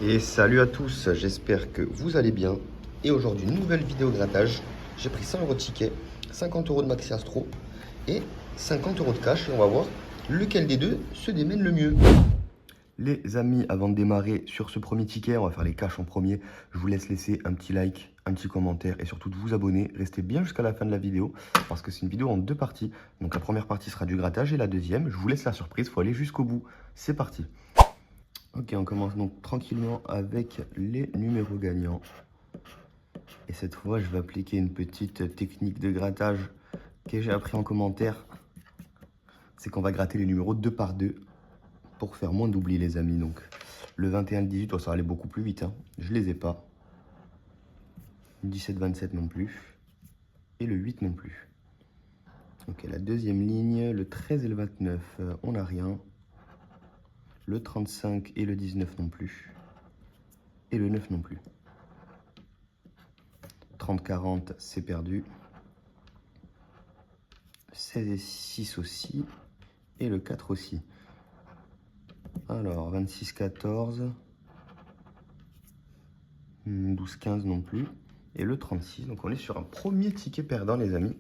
Et salut à tous, j'espère que vous allez bien. Et aujourd'hui, nouvelle vidéo grattage. J'ai pris 100 € de ticket, 50 € de Maxi Astro et 50 € de cash. Et on va voir lequel des deux se démène le mieux. Les amis, avant de démarrer sur ce premier ticket, on va faire les cash en premier. Je vous laisse laisser un petit like, un petit commentaire et surtout de vous abonner. Restez bien jusqu'à la fin de la vidéo parce que c'est une vidéo en deux parties. Donc la première partie sera du grattage et la deuxième, je vous laisse la surprise, il faut aller jusqu'au bout. C'est parti. Ok, on commence donc tranquillement avec les numéros gagnants. Et cette fois, je vais appliquer une petite technique de grattage que j'ai appris en commentaire. C'est qu'on va gratter les numéros 2 par 2 pour faire moins d'oubli, les amis. Donc, le 21 et le 18, ça va aller beaucoup plus vite. Je les ai pas. 17, 27 non plus. Et le 8 non plus. Ok, la deuxième ligne, le 13 et le 29, on n'a rien. Le 35 et le 19 non plus. Et le 9 non plus. 30-40, c'est perdu. 16 et 6 aussi. Et le 4 aussi. Alors, 26-14. 12-15 non plus. Et le 36. Donc, on est sur un premier ticket perdant, les amis.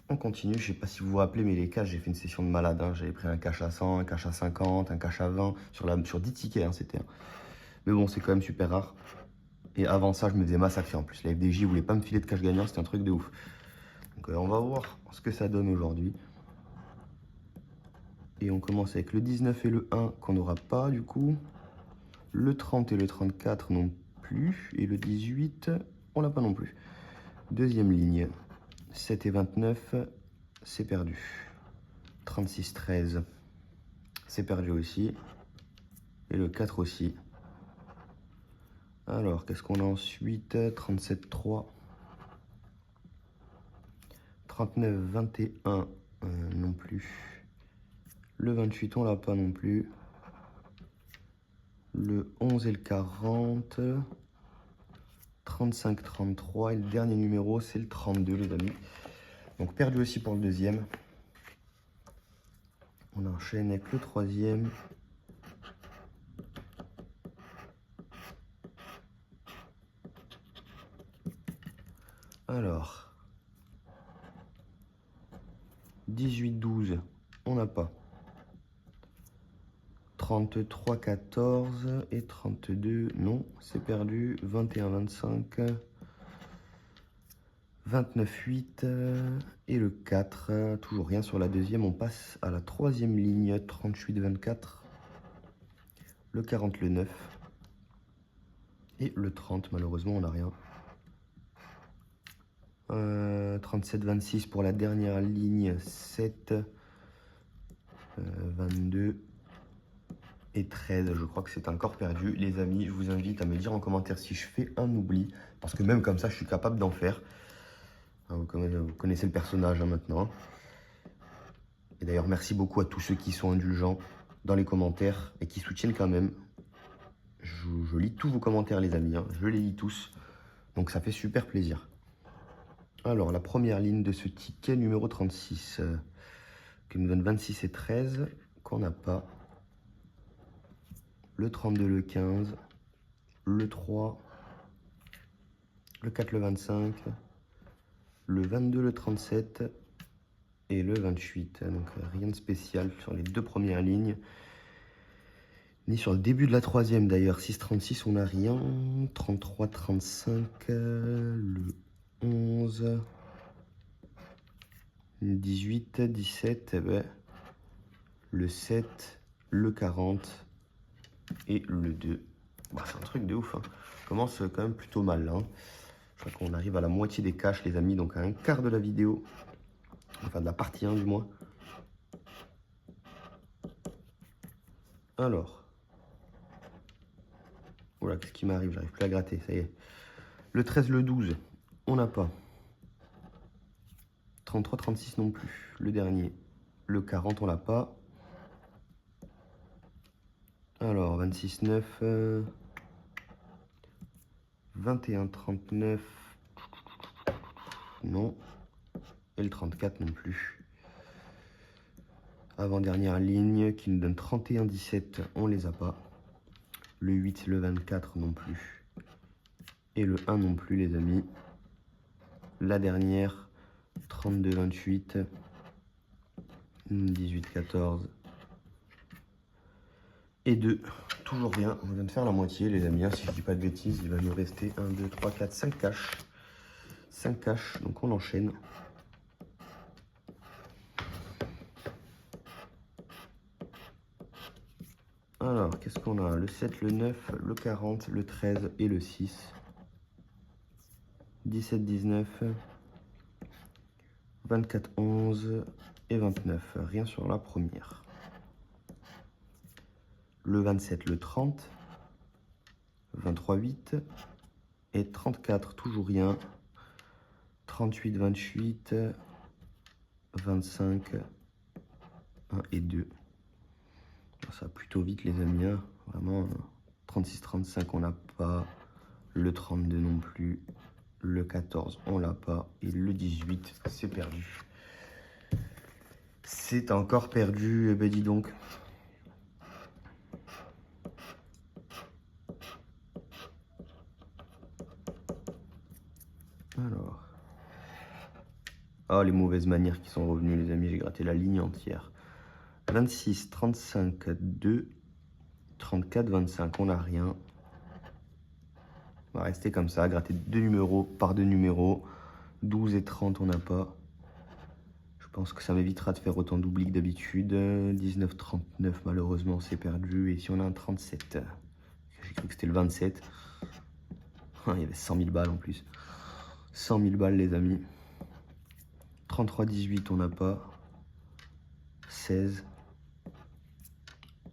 On continue. Je ne sais pas si vous vous rappelez, mais les cash, j'ai fait une session de malade. J'avais pris un cash à 100, un cash à 50, un cash à 20. Sur 10 tickets, c'était. Mais bon, c'est quand même super rare. Et avant ça, je me faisais massacrer en plus. La FDJ voulait pas me filer de cash gagnant. C'était un truc de ouf. Donc, on va voir ce que ça donne aujourd'hui. Et on commence avec le 19 et le 1 qu'on n'aura pas du coup. Le 30 et le 34 non plus. Et le 18, on l'a pas non plus. Deuxième ligne. 7 et 29, c'est perdu. 36, 13, c'est perdu aussi. Et le 4 aussi. Alors, qu'est-ce qu'on a ensuite? 37, 3. 39, 21, non plus. Le 28, on l'a pas non plus. Le 11 et le 40. 35, 33. Et le dernier numéro, c'est le 32, les amis. Donc, perdu aussi pour le deuxième. On enchaîne avec le troisième. Alors, 18, 12, on n'a pas. 33, 14 et 32, non, c'est perdu. 21, 25, 29, 8 et le 4, toujours rien sur la deuxième. On passe à la troisième ligne, 38, 24, le 40, le 9 et le 30, malheureusement, on n'a rien. 37, 26 pour la dernière ligne, 7, 22 et 13, je crois que c'est encore perdu. Les amis, je vous invite à me dire en commentaire si je fais un oubli, parce que même comme ça, je suis capable d'en faire. Vous connaissez le personnage maintenant. Et d'ailleurs, merci beaucoup à tous ceux qui sont indulgents dans les commentaires et qui soutiennent quand même. Je lis tous vos commentaires, les amis, je les lis tous, donc ça fait super plaisir. Alors, la première ligne de ce ticket numéro 36, qui nous donne 26 et 13, qu'on n'a pas. Le 32, le 15, le 3, le 4, le 25, le 22, le 37 et le 28. Donc rien de spécial sur les deux premières lignes. Ni sur le début de la troisième d'ailleurs. 6, 36, on n'a rien. 33, 35, le 11, 18, 17, le 7, le 40 et le 2. Bah, c'est un truc de ouf. Je commence quand même plutôt mal là. Je crois qu'on arrive à la moitié des caches, les amis, donc à un quart de la vidéo. Enfin, de la partie 1 du moins. Alors. Voilà, qu'est-ce qui m'arrive? J'arrive plus à gratter, ça y est. Le 13, le 12, on n'a pas. 33, 36 non plus. Le dernier. Le 40, on l'a pas. Alors, 26, 9. 21, 39. Non. Et le 34 non plus. Avant-dernière ligne qui nous donne 31, 17. On les a pas. Le 8, le 24 non plus. Et le 1 non plus, les amis. La dernière, 32, 28. 18, 14. Et 2. Toujours rien. On vient de faire la moitié, les amis. Si je dis pas de bêtises, il va nous rester 1, 2, 3, 4, 5 caches. 5 caches. Donc on enchaîne. Alors, qu'est-ce qu'on a? Le 7, le 9, le 40, le 13 et le 6. 17, 19, 24, 11 et 29. Rien sur la première. Le 27, le 30, 23, 8 et 34, toujours rien. 38, 28, 25, 1 et 2. Ça va plutôt vite, les amis. Hein. Vraiment, 36, 35, on l'a pas. Le 32 non plus. Le 14, on l'a pas. Et le 18, c'est perdu. C'est encore perdu. Eh ben, dis donc. Alors. Ah, les mauvaises manières qui sont revenues, les amis. J'ai gratté la ligne entière. 26, 35, 2, 34, 25. On n'a rien. On va rester comme ça, gratter 2 numéros par 2 numéros. 12 et 30, on n'a pas. Je pense que ça m'évitera de faire autant d'oubli que d'habitude. 19, 39, malheureusement, c'est perdu. Et si on a un 37, j'ai cru que c'était le 27. Il y avait 100 000 balles en plus. 100 000 balles, les amis. 33, 18, on n'a pas. 16,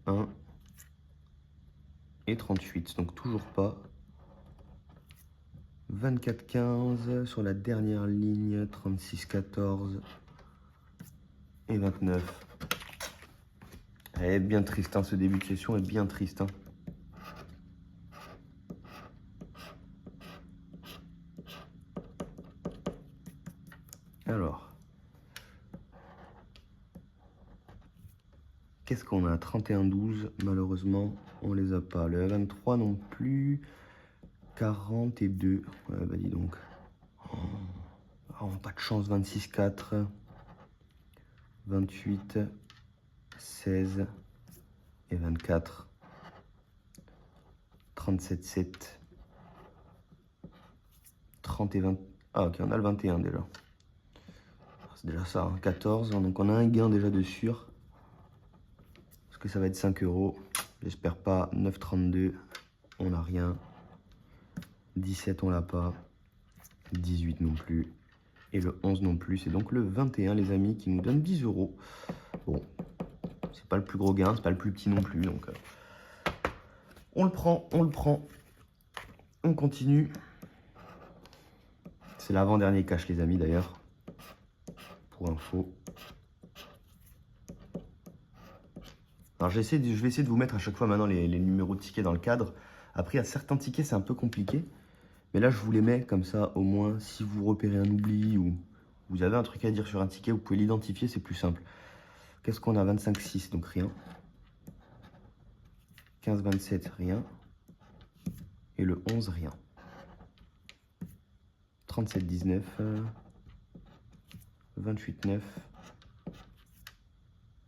1 et 38, donc toujours pas. 24, 15 sur la dernière ligne. 36, 14 et 29. Elle est bien triste, hein, ce début de session est bien triste. Hein. Alors, qu'est-ce qu'on a? 31, 12, malheureusement, on les a pas. Le 23 non plus. 42, ouais, bah dis donc. Oh, pas de chance, 26, 4. 28, 16 et 24. 37, 7. 30 et 20. Ah, ok, on a le 21 déjà. C'est déjà ça, hein, 14. Donc on a un gain déjà de sûr. Parce que ça va être 5 euros. J'espère pas. 9,32. On n'a rien. 17, on l'a pas. 18 non plus. Et le 11 non plus. C'est donc le 21, les amis, qui nous donne 10 euros. Bon, c'est pas le plus gros gain, c'est pas le plus petit non plus. Donc, on le prend, on le prend. On continue. C'est l'avant-dernier cash, les amis, d'ailleurs. Pour info. Alors, je vais essayer de vous mettre à chaque fois maintenant les numéros de tickets dans le cadre. Après, il y a certains tickets, c'est un peu compliqué. Mais là, je vous les mets comme ça, au moins, si vous repérez un oubli ou vous avez un truc à dire sur un ticket, vous pouvez l'identifier, c'est plus simple. Qu'est-ce qu'on a? 25, 6, donc rien. 15, 27, rien. Et le 11, rien. 37, 19. 28, 9.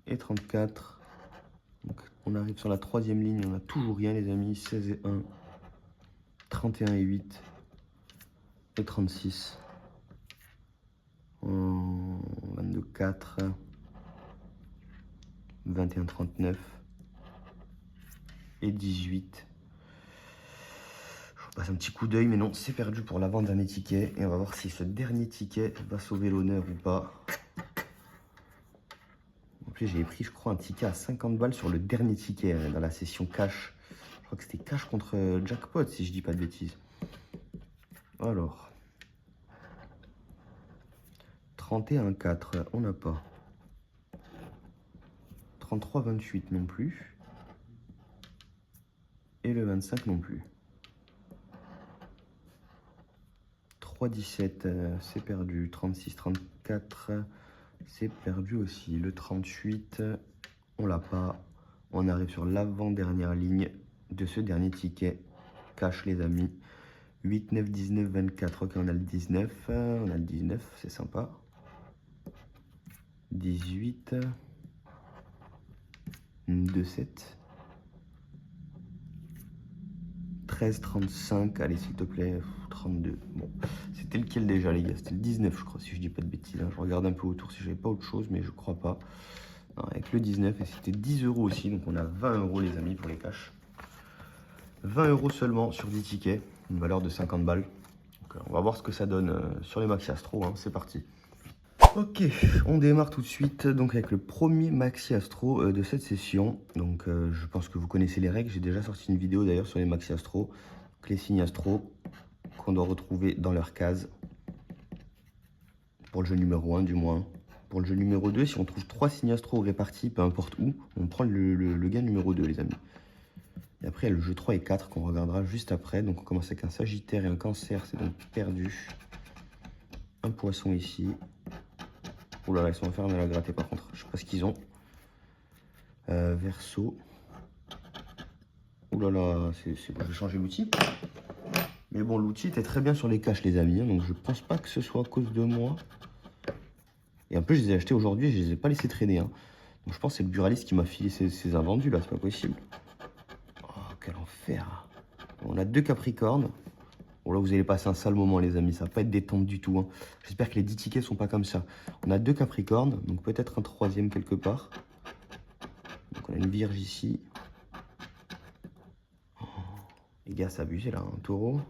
Et 34. Donc, on arrive sur la troisième ligne, on n'a toujours rien, les amis. 16 et 1. 31 et 8. Et 36. 22, 4. 21, 39. Et 18. Je passe un petit coup d'œil, mais non, c'est perdu pour l'avant-dernier ticket. Et on va voir si ce dernier ticket va sauver l'honneur ou pas. En plus, j'ai pris, je crois, un ticket à 50 balles sur le dernier ticket dans la session cash. Je crois que c'était cash contre jackpot, si je dis pas de bêtises. Alors. 31, 4, on n'a pas. 33, 28 non plus. Et le 25 non plus. 3, 17, c'est perdu. 36, 34, c'est perdu aussi. Le 38, on l'a pas. On arrive sur l'avant-dernière ligne. de ce dernier ticket cash, les amis. 8, 9, 19, 24. Ok, on a le 19. On a le 19, c'est sympa. 18. 2, 7. 13, 35. Allez, s'il te plaît. 32. Bon, c'était lequel déjà, les gars? C'était le 19, je crois, si je dis pas de bêtises. Hein. Je regarde un peu autour si j'avais pas autre chose, mais je crois pas. Non, avec le 19, et c'était 10 € aussi. Donc on a 20 €, les amis, pour les cash. 20 € seulement sur 10 tickets. Une valeur de 50 balles. Donc, on va voir ce que ça donne sur les Maxi Astro. Hein. C'est parti. Ok, on démarre tout de suite donc avec le premier Maxi Astro de cette session. Donc je pense que vous connaissez les règles. J'ai déjà sorti une vidéo d'ailleurs sur les Maxi Astro. Donc, les signes Astro qu'on doit retrouver dans leur case. Pour le jeu numéro 1 du moins. Pour le jeu numéro 2, si on trouve 3 signes Astro répartis, peu importe où, on prend le gain numéro 2, les amis. Et après, il y a le jeu 3 et 4 qu'on regardera juste après. Donc on commence avec un Sagittaire et un Cancer, c'est donc perdu. Un Poisson ici. Oh là là, ils sont enfermés à la gratter par contre. Je sais pas ce qu'ils ont. Verseau. Oh là là, je vais changer l'outil. Mais bon, l'outil était très bien sur les caches, les amis. Hein, donc je pense pas que ce soit à cause de moi. Et en plus, je les ai achetés aujourd'hui et je les ai pas laissés traîner. Hein. Donc je pense que c'est le buraliste qui m'a filé ces invendus là, c'est pas possible. Oh, quel enfer. On a 2 Capricornes. Bon là, vous allez passer un sale moment, les amis. Ça va pas être détente du tout. Hein. J'espère que les 10 tickets sont pas comme ça. On a 2 Capricornes, donc peut-être un 3e quelque part. Donc on a une Vierge ici. Oh, les gars, c'est abusé là, un Taureau.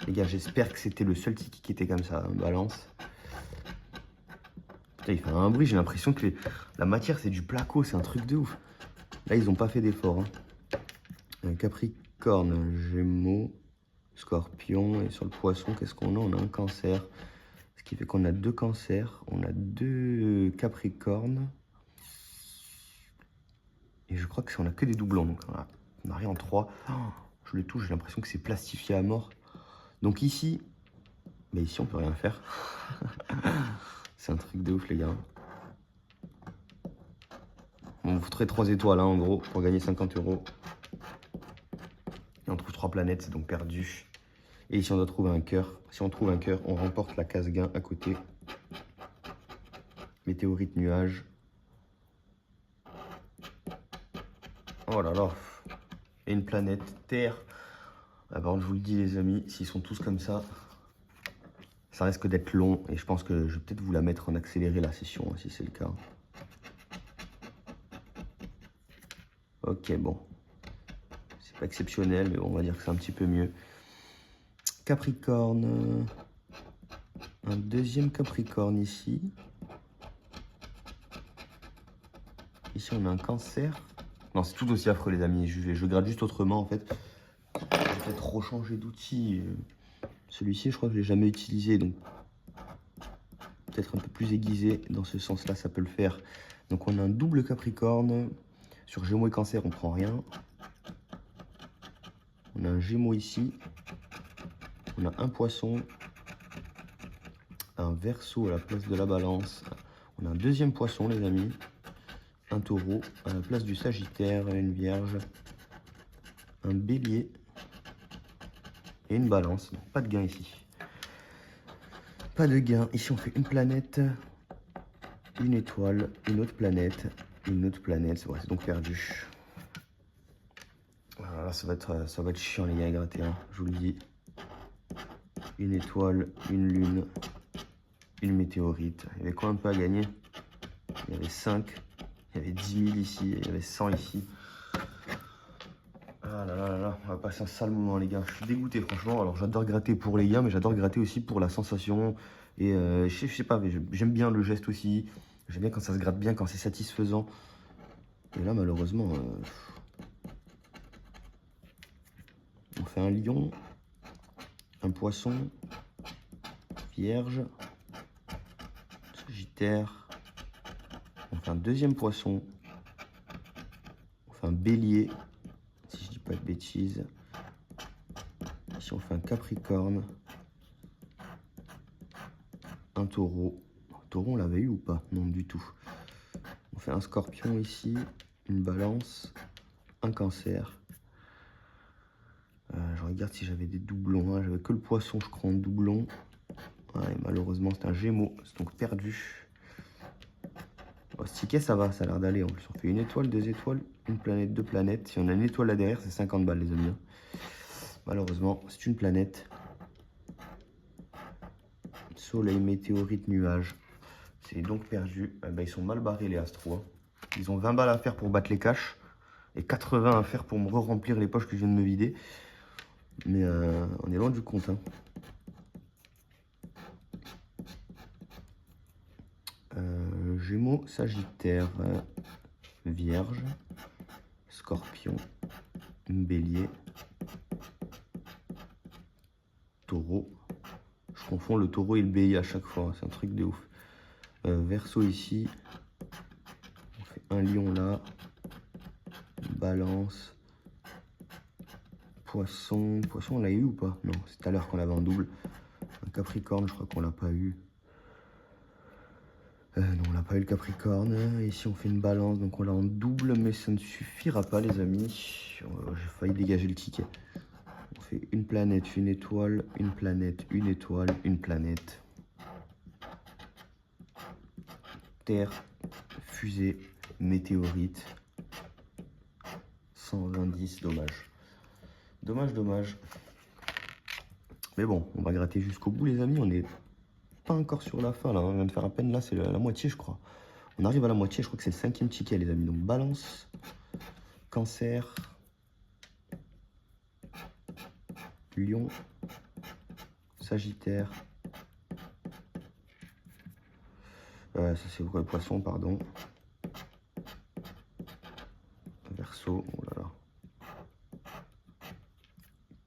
Les gars, j'espère que c'était le seul ticket qui était comme ça, hein, Balance. Putain, il fait un bruit, j'ai l'impression que la matière c'est du placo, c'est un truc de ouf. Là, ils ont pas fait d'effort. Hein. Capricorne, Gémeaux, Scorpion, et sur le Poisson, qu'est-ce qu'on a? On a un Cancer. Ce qui fait qu'on a 2 Cancers, on a 2 Capricornes. Et je crois qu'on a que des doublons. Donc on a rien en 3. Oh, je le touche, j'ai l'impression que c'est plastifié à mort. Donc ici, bah ici on peut rien faire. C'est un truc de ouf, les gars. On vous ferait 3 étoiles, hein, en gros, pour gagner 50 €. Et on trouve 3 planètes, c'est donc perdu. Et ici on doit trouver un cœur. Si on trouve un cœur, on remporte la case gain à côté. Météorite, nuage. Oh là là. Et une planète, Terre. Ah, par contre, je vous le dis, les amis, s'ils sont tous comme ça, ça risque d'être long. Et je pense que je vais peut-être vous la mettre en accéléré, la session, hein, si c'est le cas. Ok, bon. C'est pas exceptionnel, mais on va dire que c'est un petit peu mieux. Capricorne. Un 2e Capricorne ici. Ici, on a un Cancer. Non, c'est tout aussi affreux, les amis. Je grade juste autrement, en fait. Je vais peut-être rechanger d'outil. Celui-ci, je crois que je ne l'ai jamais utilisé. Donc, peut-être un peu plus aiguisé. Dans ce sens-là, ça peut le faire. Donc, on a un double Capricorne. Sur Gémeaux et Cancer, on prend rien. On a un Gémeaux ici. On a un Poisson. Un Verseau à la place de la Balance. On a un 2e Poisson, les amis. Un Taureau à la place du Sagittaire, une Vierge, un Bélier et une Balance. Donc, pas de gain ici. Pas de gain. Ici, on fait une planète, une étoile, une autre planète, une autre planète. C'est donc perdu. Voilà, ça va être chiant, les gars, à gratter. Hein, je vous le dis. Une étoile, une lune, une météorite. Il y avait quoi un peu à gagner? Il y avait 5. Il y avait 10 000 ici, il y avait 100 ici. Ah là là là là, on va passer un sale moment, les gars. Je suis dégoûté, franchement. Alors, j'adore gratter pour les gains, mais j'adore gratter aussi pour la sensation. Et je sais pas, mais j'aime bien le geste aussi. J'aime bien quand ça se gratte bien, quand c'est satisfaisant. Et là, malheureusement, on fait un lion, un poisson, vierge, sagittaire. On fait un 2e poisson. On fait un bélier, si je dis pas de bêtises. Ici, on fait un capricorne. Un taureau. Taureau, on l'avait eu ou pas? Non, du tout. On fait un scorpion ici, une balance, un cancer. Je regarde si j'avais des doublons. Hein. J'avais que le poisson, je crois, en doublon. Ouais, malheureusement, c'est un gémeau, c'est donc perdu. Bon, ce ticket, ça va, ça a l'air d'aller. En plus, on fait une étoile, 2 étoiles, une planète, 2 planètes. Si on a une étoile là derrière, c'est 50 balles, les amis. Malheureusement, c'est une planète. Soleil, météorite, nuage. C'est donc perdu. Ils sont mal barrés, les astros. Hein. Ils ont 20 balles à faire pour battre les caches et 80 à faire pour me remplir les poches que je viens de me vider. Mais on est loin du compte. Hein. Gémeaux, Sagittaire, Vierge, Scorpion, Bélier, Taureau. Je confonds le Taureau et le Bélier à chaque fois, c'est un truc de ouf. Verseau ici, on fait un Lion là, Balance, Poisson. Poisson, on l'a eu ou pas? Non, c'est tout à l'heure qu'on l'avait en double. Un Capricorne, je crois qu'on l'a pas eu. Non, on n'a pas eu le Capricorne. Ici, on fait une balance, donc on l'a en double, mais ça ne suffira pas, les amis. J'ai failli dégager le ticket. On fait une planète, une étoile, une planète, une étoile, une planète. Terre, fusée, météorite. 120, dommage. Dommage. Mais bon, on va gratter jusqu'au bout, les amis. On est pas encore sur la fin là, on vient de faire à peine là, c'est la moitié je crois. On arrive à la moitié, je crois que c'est le 5e ticket les amis. Donc balance, cancer, lion, sagittaire, ça c'est quoi le poisson, pardon, verseau, oh là là,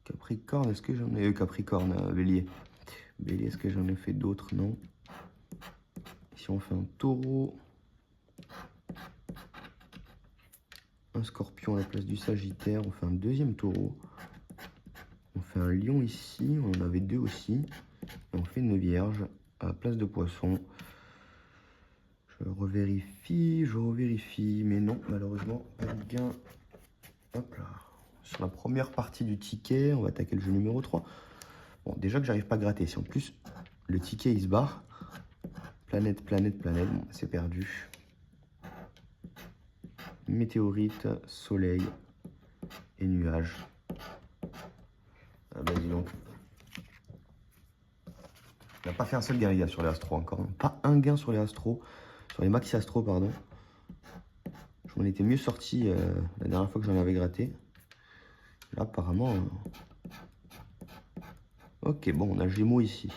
capricorne, est-ce que j'en ai eu capricorne, bélier, est-ce que j'en ai fait d'autres? Non. Ici on fait un taureau, un scorpion à la place du sagittaire, on fait un deuxième taureau, on fait un lion ici, on en avait 2 aussi, et on fait une vierge à la place de poisson. Je revérifie, mais non, malheureusement, pas de gain. Hop là. Sur la première partie du ticket, on va attaquer le jeu numéro 3. Bon, déjà que j'arrive pas à gratter, si en plus le ticket il se barre, planète, bon, c'est perdu. Météorite, soleil et nuages. Ah bah dis donc. On n'a pas fait un seul gain les gars sur les astros encore. Pas un gain sur les astros. Sur les maxi astros, pardon. Je m'en étais mieux sorti la dernière fois que j'en avais gratté. Là, apparemment... Ok, bon, on a Gémeaux ici.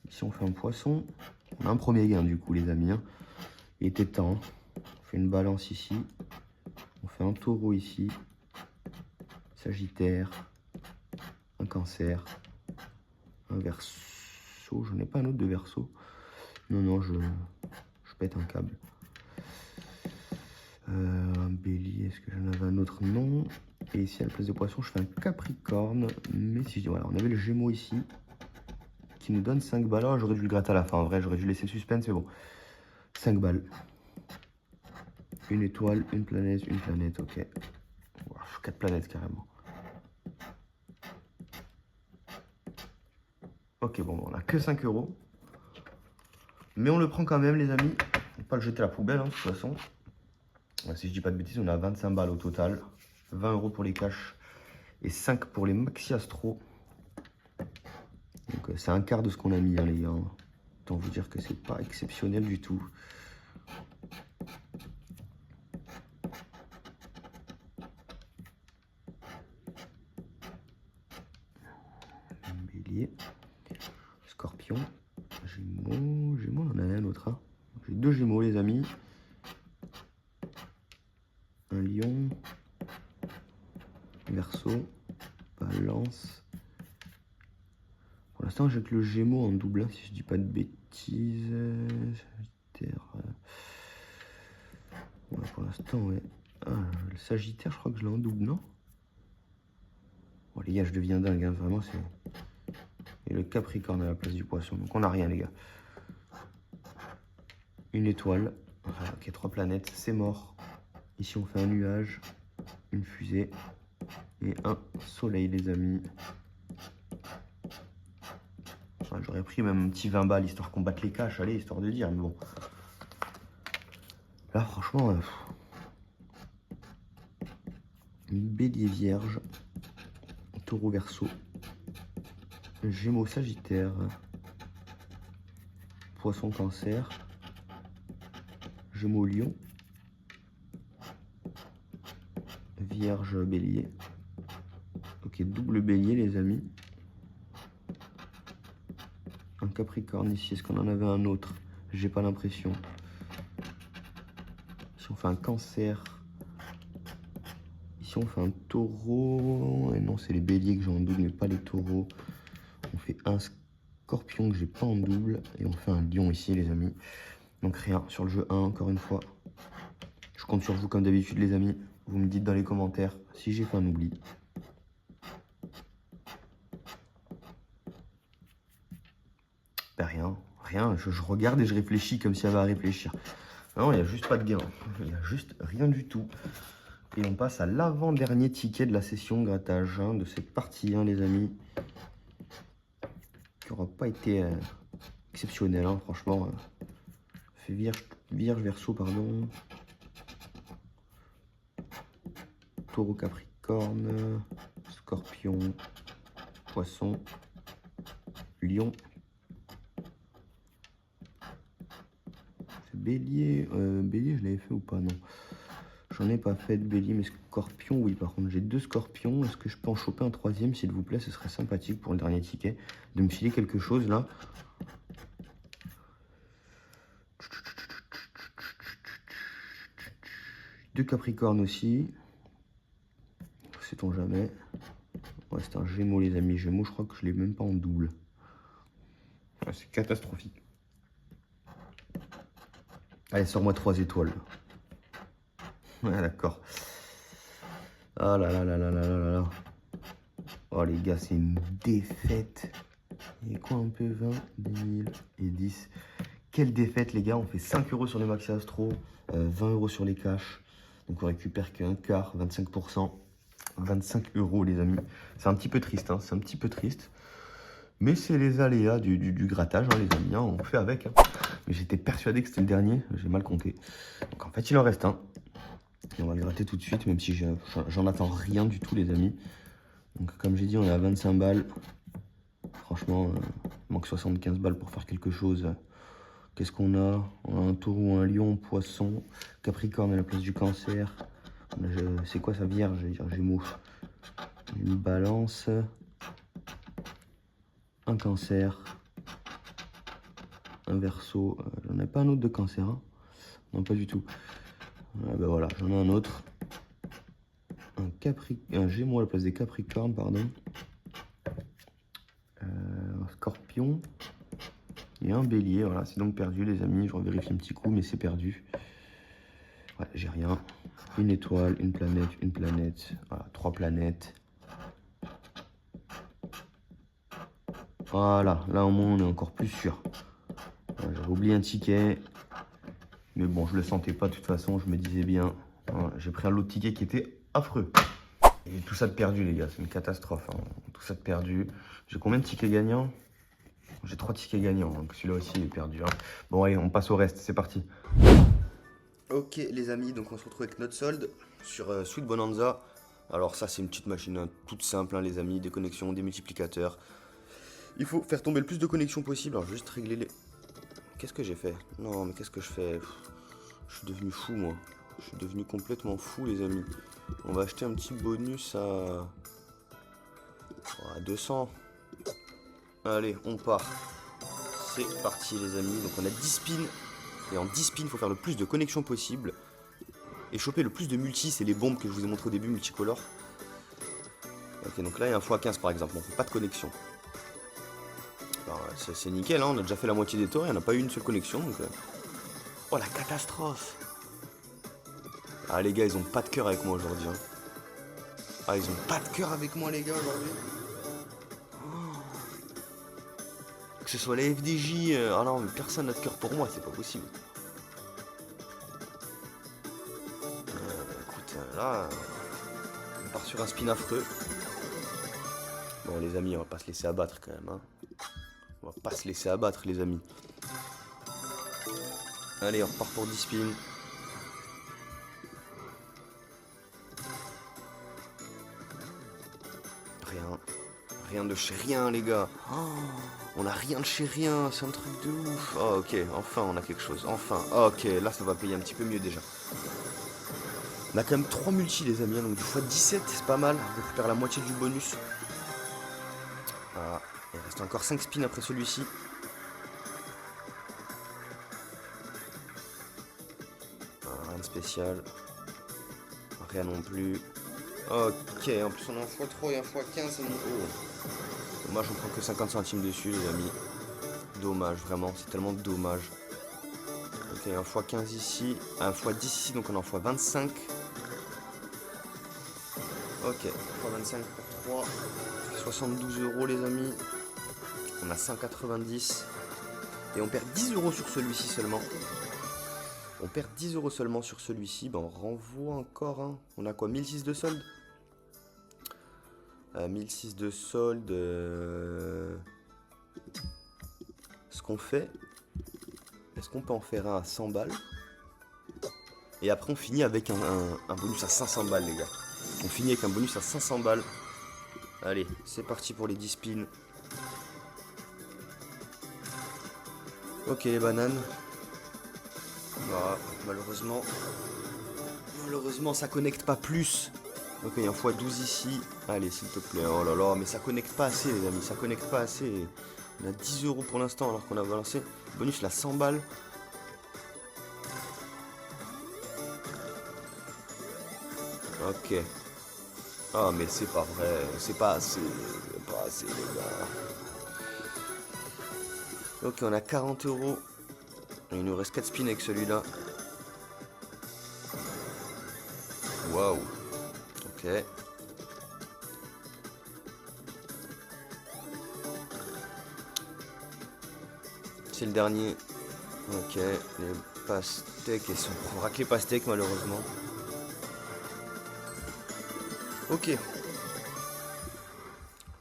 Ici, on fait un poisson. On a un premier gain, du coup, les amis. Hein. Il était temps. On fait une balance ici. On fait un taureau ici. Sagittaire. Un cancer. Un verseau. J'en ai pas un autre de verseau. Non, je pète un câble. Un bélier, est-ce que j'en avais un autre? Non. Et ici à la place de poisson, je fais un capricorne. Mais si je dis, voilà, on avait le gémeaux ici qui nous donne 5 balles. Oh, j'aurais dû le gratter à la fin. En vrai, j'aurais dû laisser le suspense, c'est bon. 5 balles. Une étoile, une planète, ok. Wow, 4 planètes carrément. Ok, bon, on a que 5 €. Mais on le prend quand même, les amis. On va pas le jeter à la poubelle, hein, de toute façon. Si je dis pas de bêtises, on a 25 balles au total. 20 € pour les cash et 5 pour les maxi astro. Donc c'est un quart de ce qu'on a mis, hein, les gars. Autant vous dire que c'est pas exceptionnel du tout. Bélier, scorpion, gémeaux, on en a un autre. Hein. J'ai 2 gémeaux, les amis. Un lion, verseau, balance. Pour l'instant, j'ai que le gémeau en double, si je dis pas de bêtises. Sagittaire. Ouais, pour l'instant, ouais. Ah, le sagittaire, je crois que je l'ai en double, non? Bon, les gars, je deviens dingue, hein, vraiment, c'est... Et le capricorne à la place du poisson. Donc, on n'a rien, les gars. Une étoile, Voilà, ok, 3 planètes, c'est mort. Ici, on fait un nuage, une fusée et un soleil, les amis. Ouais, j'aurais pris même un petit 20 balles, histoire qu'on batte les caches, allez, histoire de dire, mais bon. Là, franchement, une bélier vierge, taureau verseau, gémeaux sagittaire, poisson cancer, gémeaux lion, vierge bélier. Ok, double bélier, les amis. Un capricorne ici, est-ce qu'on en avait un autre? J'ai pas l'impression. Ici, on fait un cancer. Ici, on fait un taureau. Et non, c'est les béliers que j'ai en double, mais pas les taureaux. On fait un scorpion que j'ai pas en double. Et on fait un lion ici, les amis. Donc rien sur le jeu 1, encore une fois. Je compte sur vous comme d'habitude, les amis. Vous me dites dans les commentaires si j'ai fait un oubli. Ben rien. Je regarde et je réfléchis comme s'il y avait à réfléchir. Non, il n'y a juste pas de gain. Il n'y a juste rien du tout. Et on passe à l'avant-dernier ticket de la session grattage de cette partie, les amis. Qui n'aura pas été exceptionnel, franchement. Fait vierge verseau, pardon. Taureau capricorne. Scorpion. Poisson. Lion. Bélier. Bélier, je l'avais fait ou pas? Non. J'en ai pas fait de bélier, mais scorpion, oui. Par contre, j'ai 2 scorpions. Est-ce que je peux en choper un 3e, s'il vous plaît? Ce serait sympathique pour le dernier ticket de me filer quelque chose là. Deux capricornes aussi. Sait-on jamais. Ouais, c'est un gémeaux, les amis. Gémeaux, je crois que je l'ai même pas en double. Ouais, c'est catastrophique. Allez, sors-moi 3 étoiles. Ouais, d'accord. Ah là là là là là là là. Oh les gars, c'est une défaite. Et quoi un peu? 20, 10 000 et 10. Quelle défaite, les gars. On fait 5 € sur les Maxi Astro, 20 € sur les cash. Donc on récupère qu'un quart, 25%. 25 €, les amis. C'est un petit peu triste, c'est un petit peu triste. Mais c'est les aléas du grattage, les amis. On fait avec. Mais j'étais persuadé que c'était le dernier. J'ai mal compté. Donc en fait, il en reste un. Et on va le gratter tout de suite, même si j'en attends rien du tout, les amis. Donc comme j'ai dit, on est à 25 balles. Franchement, il manque 75 balles pour faire quelque chose. Qu'est-ce qu'on a? On a un taureau, un lion, poisson, capricorne à la place du cancer. C'est quoi sa vierge? Je vais dire gémeaux. Une balance. Un cancer. Un verseau. J'en ai pas un autre de cancer. Non, pas du tout. Ben voilà, j'en ai un autre. Un gémeaux à la place des capricornes, pardon. Un scorpion. Et un bélier. Voilà, c'est donc perdu, les amis. Je revérifie un petit coup, mais c'est perdu. Ouais, j'ai rien. Une étoile, une planète. Voilà, 3 planètes. Voilà, là au moins on est encore plus sûr. J'avais oublié un ticket. Mais bon, je le sentais pas de toute façon, je me disais bien. Voilà, j'ai pris un lot de tickets qui était affreux. Et tout ça de perdu, les gars, c'est une catastrophe. Tout ça de perdu. J'ai combien de tickets gagnants? J'ai 3 tickets gagnants, donc celui-là aussi est perdu. Bon, allez, on passe au reste, c'est parti. Ok, les amis, donc on se retrouve avec notre solde sur Sweet Bonanza. Alors ça, c'est une petite machine toute simple, les amis, des connexions, des multiplicateurs. Il faut faire tomber le plus de connexions possible. Alors, juste régler les... Qu'est-ce que j'ai fait? Non, mais qu'est-ce que je fais? Je suis devenu fou, moi. Je suis devenu complètement fou, les amis. On va acheter un petit bonus à 200. Allez, on part. C'est parti, les amis. Donc, on a 10 spins. Et en 10 spins, il faut faire le plus de connexions possible. Et choper le plus de multi. C'est les bombes que je vous ai montré au début, multicolores. Ok, donc là, il y a un x15, par exemple. On fait pas de connexion. C'est nickel, on a déjà fait la moitié des tours, il n'y en a pas eu une seule connexion. Donc, oh la catastrophe! Ah les gars, ils ont pas de cœur avec moi aujourd'hui. Ah, ils ont pas de cœur avec moi, les gars, aujourd'hui. Oh. Que ce soit les FDJ, ah non, mais personne n'a de cœur pour moi, c'est pas possible. là, on part sur un spin affreux. Bon, les amis, on va pas se laisser abattre quand même. Hein. On va pas se laisser abattre, les amis. Allez, on repart pour 10 spins. Rien. Rien de chez rien, les gars. Oh, on a rien de chez rien, c'est un truc de ouf. Oh, ok, enfin, on a quelque chose. Enfin, oh, ok, là, ça va payer un petit peu mieux déjà. On a quand même 3 multis, les amis. Donc, du fois 17, c'est pas mal. On récupère la moitié du bonus. Voilà. Il reste encore 5 spins après celui-ci. Rien de spécial. Rien non plus. Ok, en plus on a un x3 et un x15, c'est mon haut. Dommage, on prend que 50 centimes dessus, les amis. Dommage, vraiment, c'est tellement dommage. Ok, un x15 ici, un x10 ici, donc on est en x25. Ok, x25 pour 3. 72 €, les amis. On a 190. Et on perd 10 € sur celui-ci seulement. On perd 10 € seulement sur celui-ci. Ben, on renvoie encore. Hein. On a quoi, 1006 de solde 1006 de solde. Ce qu'on fait, est-ce qu'on peut en faire un à 100 balles? Et après on finit avec un bonus à 500 balles, les gars. On finit avec un bonus à 500 balles. Allez, c'est parti pour les 10 spins. Ok, les bananes. Voilà, malheureusement ça connecte pas plus. Ok, il y a un x12 ici. Allez, s'il te plaît. Oh là là, mais ça connecte pas assez, les amis. Ça connecte pas assez. On a 10 € pour l'instant alors qu'on a balancé. Bonus, là, 100 balles. Ok. Ah, mais c'est pas vrai. C'est pas assez. C'est pas assez, les gars. Ok, on a 40 €. Et il nous reste 4 spins avec celui-là. Waouh. Ok. C'est le dernier. Ok. Les pastèques. Et on prendra que les pastèques, malheureusement. Ok.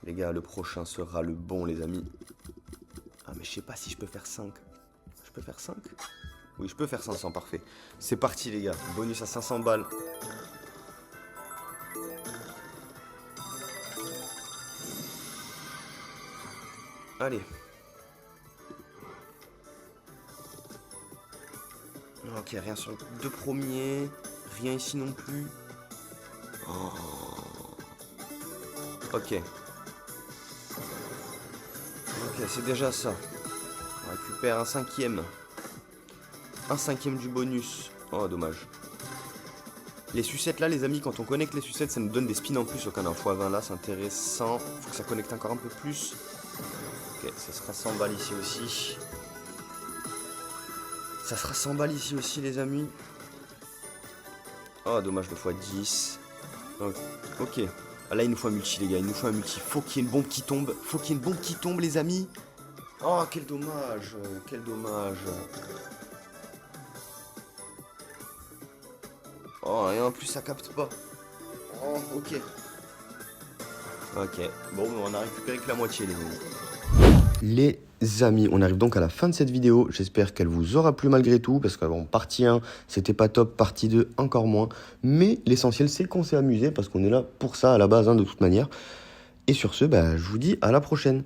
Les gars, le prochain sera le bon, les amis. Ah, mais je sais pas si je peux faire 5. Je peux faire 5? Oui, je peux faire 500, parfait. C'est parti, les gars. Bonus à 500 balles. Allez. Ok, rien sur les deux premiers. Rien ici non plus. Oh. Ok. Ok, c'est déjà ça. On récupère un cinquième. Un cinquième du bonus. Oh, dommage. Les sucettes là, les amis, quand on connecte les sucettes, ça nous donne des spins en plus. Donc on a un x20 là, c'est intéressant. Faut que ça connecte encore un peu plus. Ok, ça sera 100 balles ici aussi. Ça sera 100 balles ici aussi, les amis. Oh, dommage, le x10. Ok. Ah, là, il nous faut un multi, les gars. Il nous faut un multi. Faut qu'il y ait une bombe qui tombe. Faut qu'il y ait une bombe qui tombe, les amis. Oh, quel dommage. Quel dommage. Oh, et en plus, ça capte pas. Oh, ok. Ok. Bon, on a récupéré que la moitié, les amis. Les amis, on arrive donc à la fin de cette vidéo. J'espère qu'elle vous aura plu malgré tout. Parce que bon, partie 1, c'était pas top. Partie 2, encore moins. Mais l'essentiel, c'est qu'on s'est amusé. Parce qu'on est là pour ça à la base, hein, de toute manière. Et sur ce, bah, je vous dis à la prochaine.